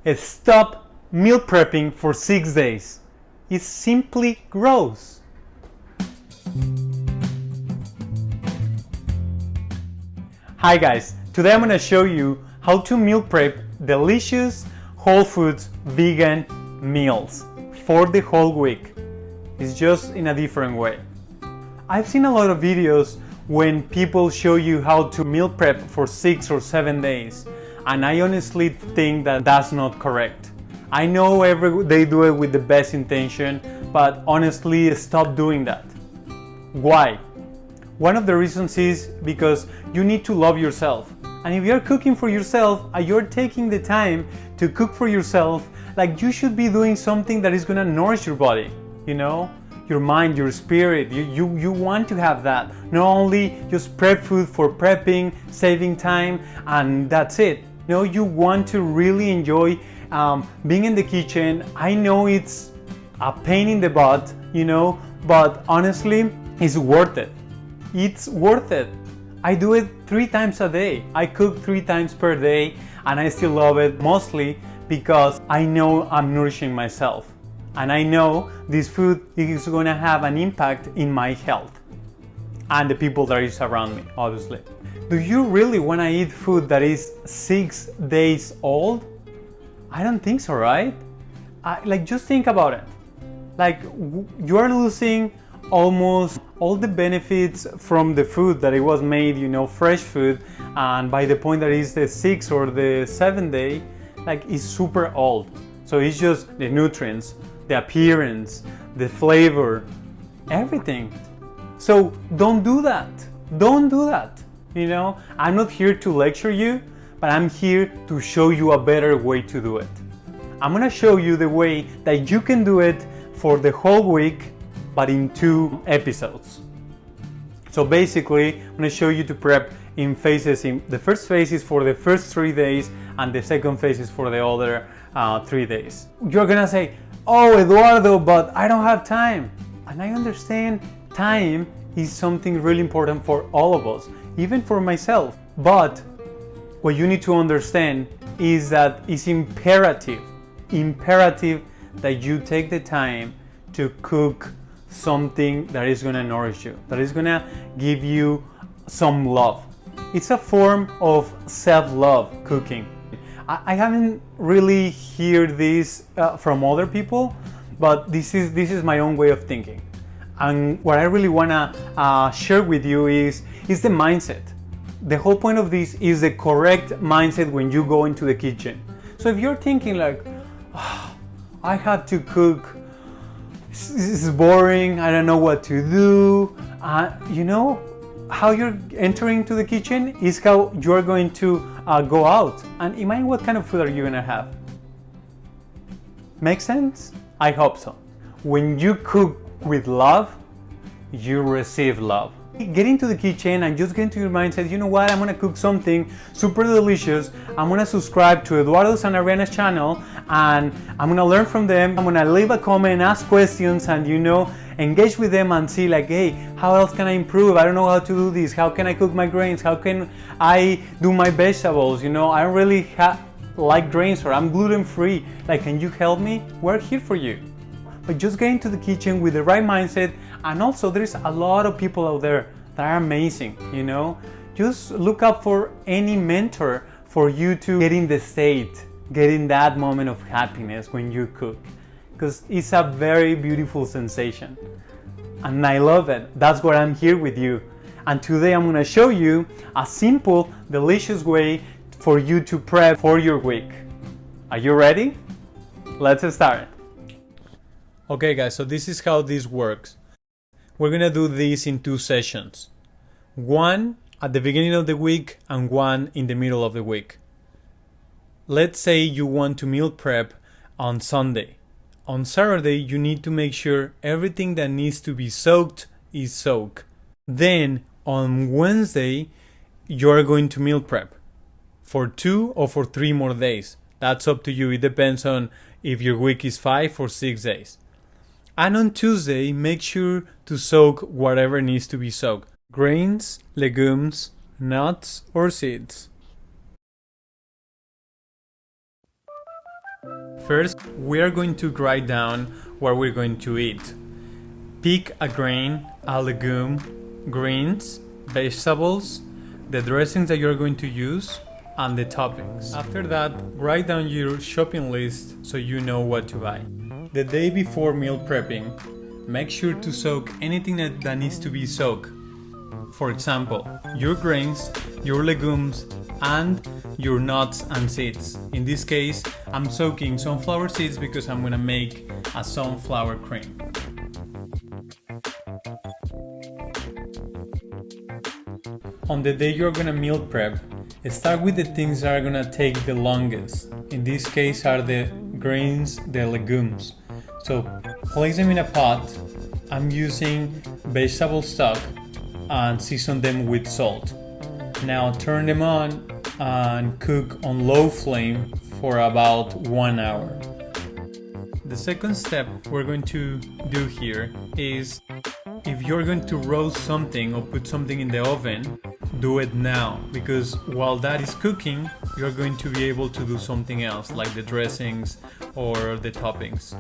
Stop meal prepping for 6 days. It's simply gross. Hi guys, today I'm going to show you how to meal prep delicious, whole foods, vegan meals for the whole week. It's just in a different way. I've seen a lot of videos when people show you how to meal prep for 6 or 7 days, and I honestly think that that's not correct. I know they do it with the best intention, but honestly, stop doing that. Why? One of the reasons is because you need to love yourself. And if you're cooking for yourself and you're taking the time to cook for yourself, like, you should be doing something that is gonna nourish your body, you know? Your mind, your spirit, you want to have that. Not only just prep food for prepping, saving time, and that's it. No, you want to really enjoy being in the kitchen. I know it's a pain in the butt, you know, but honestly, it's worth it. It's worth it. I do it 3 times a day. I cook 3 times per day, and I still love it, mostly because I know I'm nourishing myself. And I know this food is going to have an impact in my health and the people that is around me, obviously. Do you really want to eat food that is 6 days old? I don't think so, right? Just think about it. You are losing almost all the benefits from the food that it was made, you know, fresh food, and by the point that it's the 6th or the 7th day, it's super old. So it's just the nutrients, the appearance, the flavor, everything. So don't do that. Don't do that. You know, I'm not here to lecture you, but I'm here to show you a better way to do it. I'm gonna show you the way that you can do it for the whole week, but in 2 episodes. So basically, I'm gonna show you to prep in phases. The first phase is for the first 3 days, and the second phase is for the other 3 days. You're gonna say, "Oh, Eduardo, but I don't have time." And I understand time is something really important for all of us, even for myself. But what you need to understand is that it's imperative that you take the time to cook something that is gonna nourish you, that is gonna give you some love. It's a form of self-love, cooking. I haven't really heard this from other people, but this is my own way of thinking. And what I really wanna share with you is the mindset. The whole point of this is the correct mindset when you go into the kitchen. So if you're thinking I have to cook, this is boring, I don't know what to do, you know, how you're entering to the kitchen is how you're going to go out. And imagine what kind of food are you gonna have. Make sense? I hope so. When you cook with love, you receive love. Get into the kitchen and just get into your mindset, you know what, I'm gonna cook something super delicious. I'm gonna subscribe to Eduardo Sanariana's channel, and I'm gonna learn from them. I'm gonna leave a comment, ask questions, and, you know, engage with them and see hey, how else can I improve? I don't know how to do this. How can I cook my grains? How can I do my vegetables? You know, I don't really like grains, or I'm gluten free. Can you help me? We're here for you. But just get into the kitchen with the right mindset. And also, there's a lot of people out there that are amazing, you know. Just look up for any mentor for you to get in the state, get in that moment of happiness when you cook, because it's a very beautiful sensation. And I love it. That's why I'm here with you. And today I'm gonna show you a simple, delicious way for you to prep for your week. Are you ready? Let's start. Okay guys, so this is how this works. We're gonna do this in 2 sessions. One at the beginning of the week and one in the middle of the week. Let's say you want to meal prep on Sunday. On Saturday, you need to make sure everything that needs to be soaked is soaked. Then on Wednesday, you're going to meal prep for 2 or for 3 more days. That's up to you. It depends on if your week is 5 or 6 days. And on Tuesday, make sure to soak whatever needs to be soaked. Grains, legumes, nuts, or seeds. First, we are going to write down what we're going to eat. Pick a grain, a legume, greens, vegetables, the dressings that you're going to use, and the toppings. After that, write down your shopping list so you know what to buy. The day before meal prepping, make sure to soak anything that needs to be soaked. For example, your grains, your legumes, and your nuts and seeds. In this case, I'm soaking sunflower seeds because I'm gonna make a sunflower cream. On the day you're gonna meal prep, start with the things that are gonna take the longest. In this case are the grains, the legumes. So place them in a pot. I'm using vegetable stock and season them with salt. Now turn them on and cook on low flame for about 1 hour. The second step we're going to do here is, if you're going to roast something or put something in the oven, do it now, because while that is cooking, you're going to be able to do something else like the dressings or the toppings.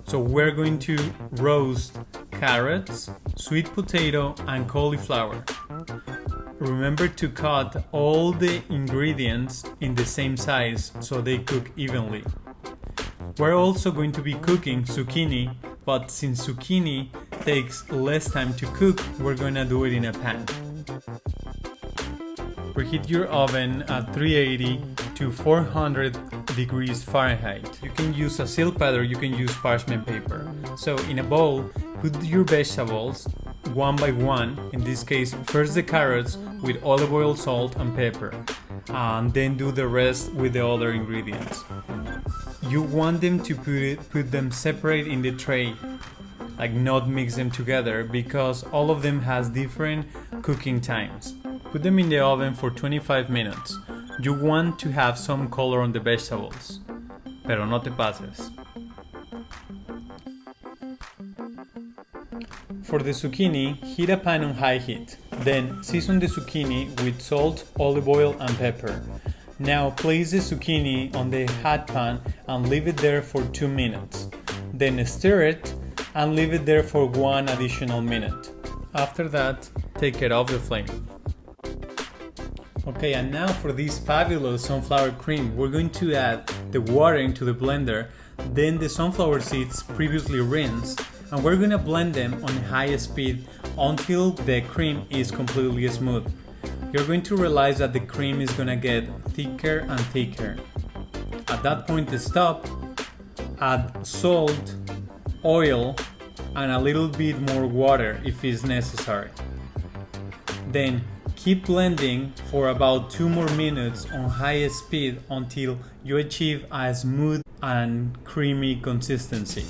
So we're going to roast carrots, sweet potato, and cauliflower. Remember to cut all the ingredients in the same size so they cook evenly. We're also going to be cooking zucchini, but since zucchini takes less time to cook, we're gonna do it in a pan. Preheat your oven at 380 to 400 degrees Fahrenheit. You can use a silk pad or you can use parchment paper. So in a bowl, put your vegetables one by one. In this case, first the carrots with olive oil, salt, and pepper, and then do the rest with the other ingredients. You want them to put them separate in the tray, like not mix them together, because all of them has different cooking times. Put them in the oven for 25 minutes. You want to have some color on the vegetables, pero no te pases. For the zucchini, heat a pan on high heat. Then season the zucchini with salt, olive oil, and pepper. Now place the zucchini on the hot pan and leave it there for 2 minutes. Then stir it and leave it there for 1 additional minute. After that, take it off the flame. Okay, and now for this fabulous sunflower cream, we're going to add the water into the blender, then the sunflower seeds previously rinsed, and we're going to blend them on high speed until the cream is completely smooth. You're going to realize that the cream is going to get thicker and thicker. At that point, stop, add salt, oil, and a little bit more water if it's necessary. Then keep blending for about 2 more minutes on high speed until you achieve a smooth and creamy consistency.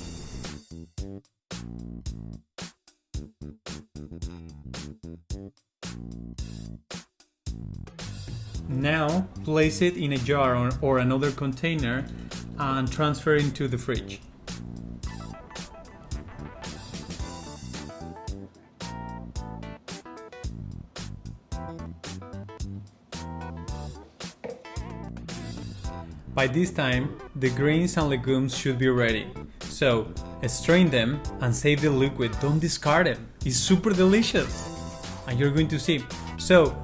Now place it in a jar or another container and transfer it into the fridge. By this time, the grains and legumes should be ready. So, strain them and save the liquid. Don't discard it. It's super delicious. And you're going to see. So,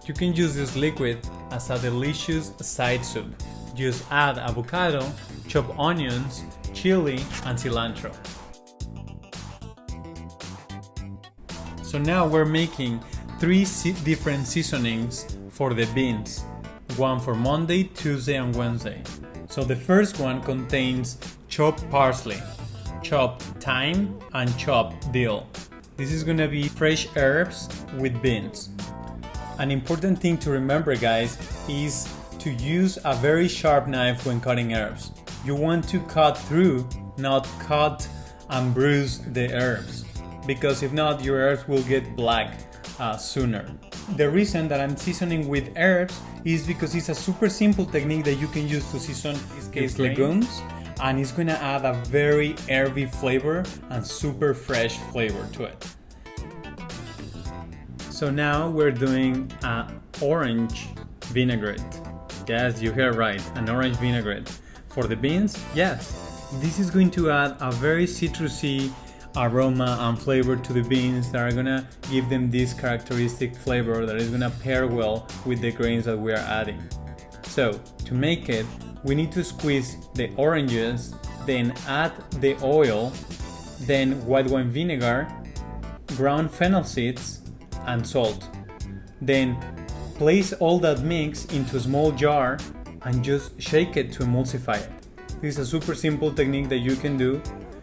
you can use this liquid as a delicious side soup. Just add avocado, chopped onions, chili, and cilantro. So now we're making 3 different seasonings for the beans. One for Monday, Tuesday, and Wednesday. So the first one contains chopped parsley, chopped thyme, and chopped dill. This is gonna be fresh herbs with beans. An important thing to remember, guys, is to use a very sharp knife when cutting herbs. You want to cut through, not cut and bruise the herbs, because if not, your herbs will get black sooner. The reason that I'm seasoning with herbs is because it's a super simple technique that you can use to season, in this case, legumes, and it's gonna add a very herby flavor and super fresh flavor to it. So now we're doing an orange vinaigrette. Yes, you heard right, an orange vinaigrette. For the beans, yes. This is going to add a very citrusy aroma and flavor to the beans that are gonna give them this characteristic flavor that is gonna pair well with the grains that we are adding. So to make it, we need to squeeze the oranges, then add the oil, then white wine vinegar, ground fennel seeds, and salt. Then place all that mix into a small jar and just shake it to emulsify it. This is a super simple technique that you can do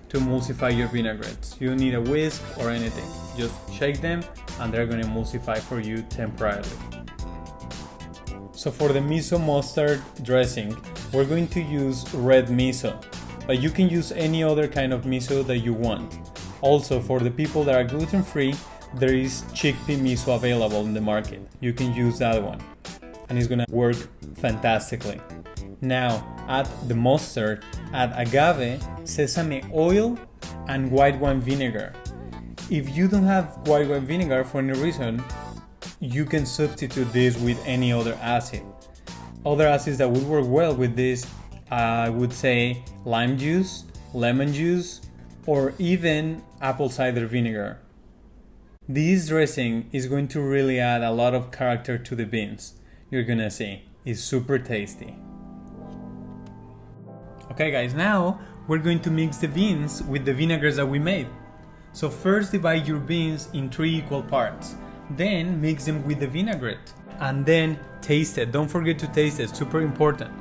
to emulsify your vinaigrettes. You don't need a whisk or anything. Just shake them and they're going to emulsify for you temporarily. So for the miso mustard dressing, we're going to use red miso, but you can use any other kind of miso that you want. Also, for the people that are gluten-free, there is chickpea miso available in the market. You can use that one and it's gonna work fantastically. Now add the mustard, add agave, sesame oil, and white wine vinegar. If you don't have white wine vinegar for any reason, you can substitute this with any other acid. Other acids that would work well with this, I would say lime juice, lemon juice, or even apple cider vinegar. This dressing is going to really add a lot of character to the beans. You're gonna see, it's super tasty. Okay guys, now we're going to mix the beans with the vinegars that we made. So first divide your beans in 3 equal parts. Then mix them with the vinaigrette. And then taste it. Don't forget to taste it, super important.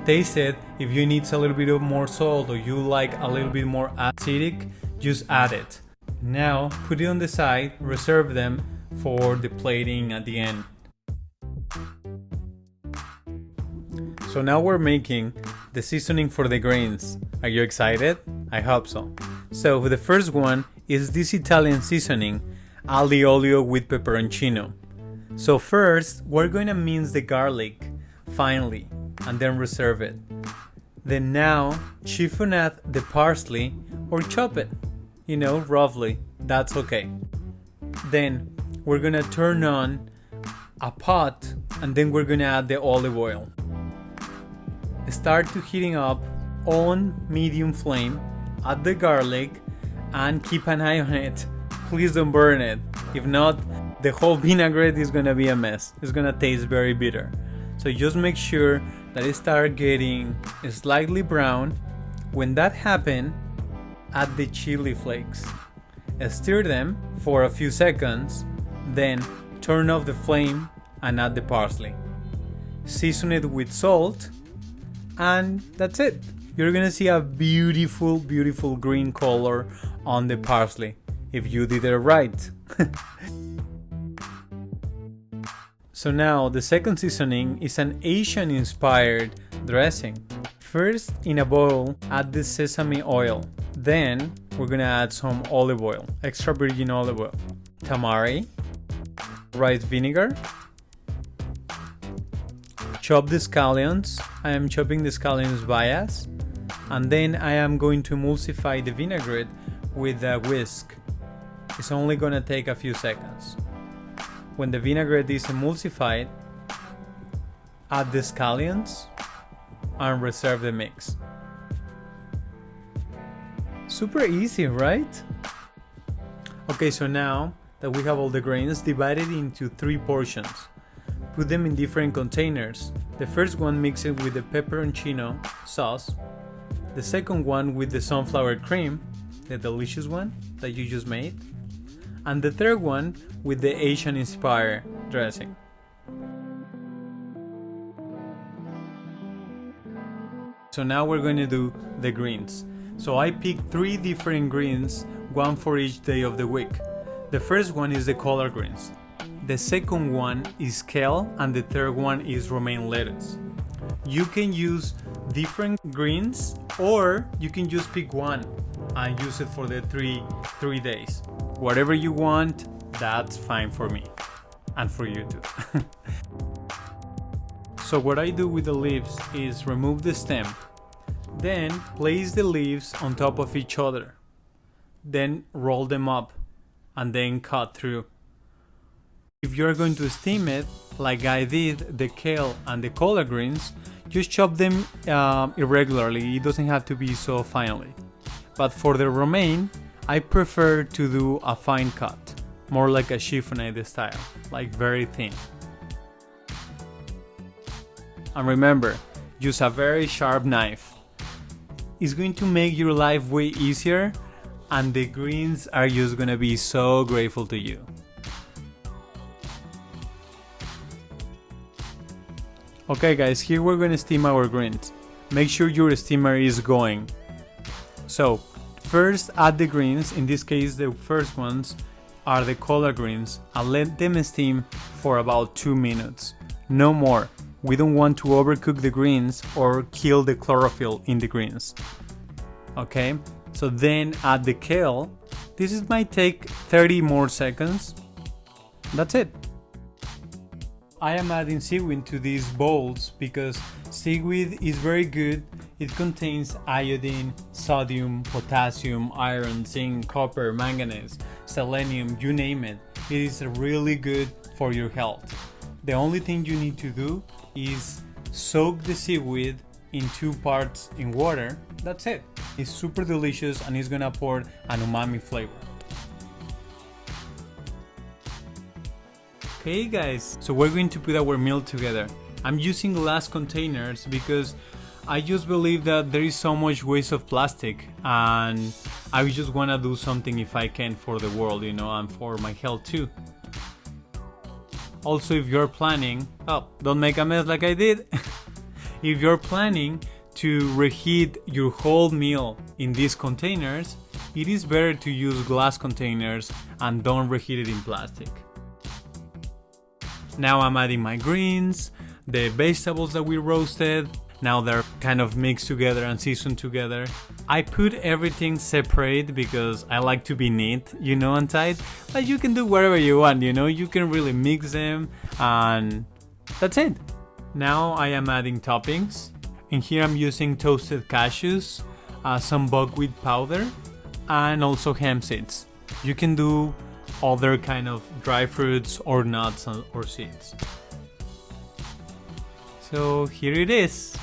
Taste it. If you need a little bit of more salt or you like a little bit more acidic, just add it. Now put it on the side, reserve them for the plating at the end. So now we're making the seasoning for the grains. Are you excited? I hope so. So the first one is this Italian seasoning, aglio olio with peperoncino. So first we're going to mince the garlic finely and then reserve it. Then now chiffonade the parsley or chop it, roughly, that's okay. Then we're gonna turn on a pot and then we're gonna add the olive oil. Start to heating up on medium flame, add the garlic and keep an eye on it. Please don't burn it. If not, the whole vinaigrette is gonna be a mess. It's gonna taste very bitter. So just make sure that it starts getting slightly brown. When that happens, add the chili flakes. Stir them for a few seconds, then turn off the flame and add the parsley. Season it with salt, and that's it. You're gonna see a beautiful, beautiful green color on the parsley if you did it right. So now the second seasoning is an Asian inspired dressing. First, in a bowl, add the sesame oil. Then we're gonna add some olive oil, extra virgin olive oil, tamari, rice vinegar, chop the scallions. I am chopping the scallions bias, and then I am going to emulsify the vinaigrette with a whisk. It's only gonna take a few seconds. When the vinaigrette is emulsified, add the scallions and reserve the mix. Super easy, right? Okay, so now that we have all the grains divided into 3 portions, put them in different containers. The first one, mix it with the peperoncino sauce. The second one with the sunflower cream, the delicious one that you just made. And the third one with the Asian inspired dressing. So now we're going to do the greens. So I picked 3 different greens, one for each day of the week. The first one is the collard greens. The second one is kale, and the third one is romaine lettuce. You can use different greens, or you can just pick one and use it for the three days. Whatever you want, that's fine for me and for you too. So what I do with the leaves is remove the stem, then place the leaves on top of each other, then roll them up and then cut through. If you're going to steam it, like I did the kale and the collard greens, Just chop them irregularly, it doesn't have to be so finely. But for the romaine, I prefer to do a fine cut, more like a chiffonade style, like very thin. And remember, use a very sharp knife. It's going to make your life way easier, and the greens are just gonna be so grateful to you. Okay guys, here we're gonna steam our greens. Make sure your steamer is going. So, first add the greens, in this case the first ones are the collard greens, and let them steam for about 2 minutes. No more. We don't want to overcook the greens or kill the chlorophyll in the greens. Okay, so then add the kale. This might take 30 more seconds. That's it. I am adding seaweed to these bowls because seaweed is very good. It contains iodine, sodium, potassium, iron, zinc, copper, manganese, selenium, you name it. It is really good for your health. The only thing you need to do is soak the seaweed in 2 parts in water. That's it. It's super delicious and it's gonna pour an umami flavor. Okay guys, so we're going to put our meal together. I'm using glass containers because I just believe that there is so much waste of plastic, and I just wanna do something if I can for the world, you know, and for my health too. Also, if you're planning, don't make a mess like I did. If you're planning to reheat your whole meal in these containers, it is better to use glass containers and don't reheat it in plastic. Now I'm adding my greens, the vegetables that we roasted. Now they're kind of mixed together and seasoned together. I put everything separate because I like to be neat, you know, and tight. But you can do whatever you want, you know, you can really mix them, and that's it. Now I am adding toppings. And here I'm using toasted cashews, some buckwheat powder, and also hemp seeds. You can do other kind of dry fruits or nuts or seeds. So here it is.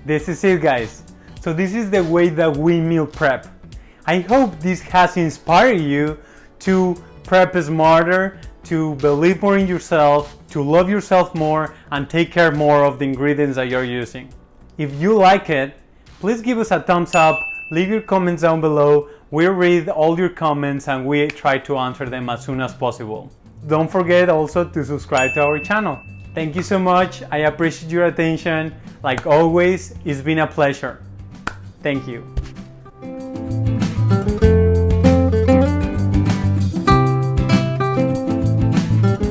This is it guys. So this is the way that we meal prep. I hope this has inspired you to prep smarter, to believe more in yourself, to love yourself more, and take care more of the ingredients that you're using. If you like it, please give us a thumbs up, leave your comments down below. We read all your comments and we try to answer them as soon as possible. Don't forget also to subscribe to our channel. Thank you so much. I appreciate your attention. Like always, it's been a pleasure. Thank you.